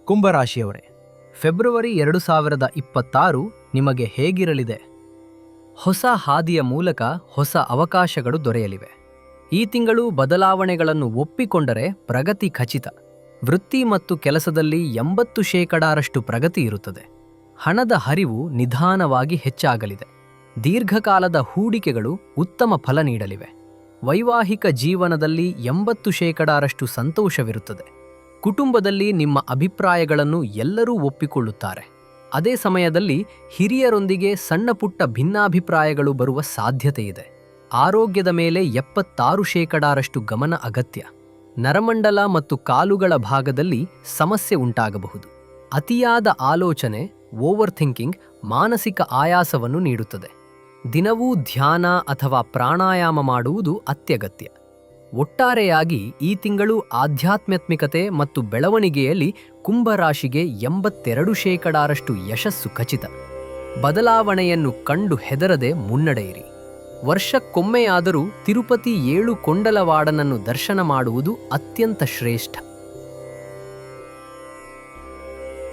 ಕುಂಭರಾಶಿಯವರೇ, February 2026 ನಿಮಗೆ ಹೇಗಿರಲಿದೆ? ಹೊಸ ಹಾದಿಯ ಮೂಲಕ ಹೊಸ ಅವಕಾಶಗಳು ದೊರೆಯಲಿವೆ. ಈ ತಿಂಗಳು ಬದಲಾವಣೆಗಳನ್ನು ಒಪ್ಪಿಕೊಂಡರೆ ಪ್ರಗತಿ ಖಚಿತ. ವೃತ್ತಿ ಮತ್ತು ಕೆಲಸದಲ್ಲಿ 80% ಪ್ರಗತಿ ಇರುತ್ತದೆ. ಹಣದ ಹರಿವು ನಿಧಾನವಾಗಿ ಹೆಚ್ಚಾಗಲಿದೆ. ದೀರ್ಘಕಾಲದ ಹೂಡಿಕೆಗಳು ಉತ್ತಮ ಫಲ ನೀಡಲಿವೆ. ವೈವಾಹಿಕ ಜೀವನದಲ್ಲಿ 80% ಸಂತೋಷವಿರುತ್ತದೆ. ಕುಟುಂಬದಲ್ಲಿ ನಿಮ್ಮ ಅಭಿಪ್ರಾಯಗಳನ್ನು ಎಲ್ಲರೂ ಒಪ್ಪಿಕೊಳ್ಳುತ್ತಾರೆ. ಅದೇ ಸಮಯದಲ್ಲಿ ಹಿರಿಯರೊಂದಿಗೆ ಸಣ್ಣಪುಟ್ಟ ಭಿನ್ನಾಭಿಪ್ರಾಯಗಳು ಬರುವ ಸಾಧ್ಯತೆಯಿದೆ. ಆರೋಗ್ಯದ ಮೇಲೆ 76% ಗಮನ ಅಗತ್ಯ. ನರಮಂಡಲ ಮತ್ತು ಕಾಲುಗಳ ಭಾಗದಲ್ಲಿ ಸಮಸ್ಯೆ ಉಂಟಾಗಬಹುದು. ಅತಿಯಾದ ಆಲೋಚನೆ ಓವರ್ ಥಿಂಕಿಂಗ್ ಮಾನಸಿಕ ಆಯಾಸವನ್ನು ನೀಡುತ್ತದೆ. ದಿನವೂ ಧ್ಯಾನ ಅಥವಾ ಪ್ರಾಣಾಯಾಮ ಮಾಡುವುದು ಅತ್ಯಗತ್ಯ. ಒಟ್ಟಾರೆಯಾಗಿ ಈ ತಿಂಗಳು ಆಧ್ಯಾತ್ಮಿಕತೆ ಮತ್ತು ಬೆಳವಣಿಗೆಯಲ್ಲಿ ಕುಂಭರಾಶಿಗೆ 82% ಯಶಸ್ಸು ಖಚಿತ. ಬದಲಾವಣೆಯನ್ನು ಕಂಡು ಹೆದರದೆ ಮುನ್ನಡೆಯಿರಿ. ವರ್ಷಕ್ಕೊಮ್ಮೆಯಾದರೂ ತಿರುಪತಿ 7 ಕೊಂಡಲವಾಡನನ್ನು ದರ್ಶನ ಮಾಡುವುದು ಅತ್ಯಂತ ಶ್ರೇಷ್ಠ.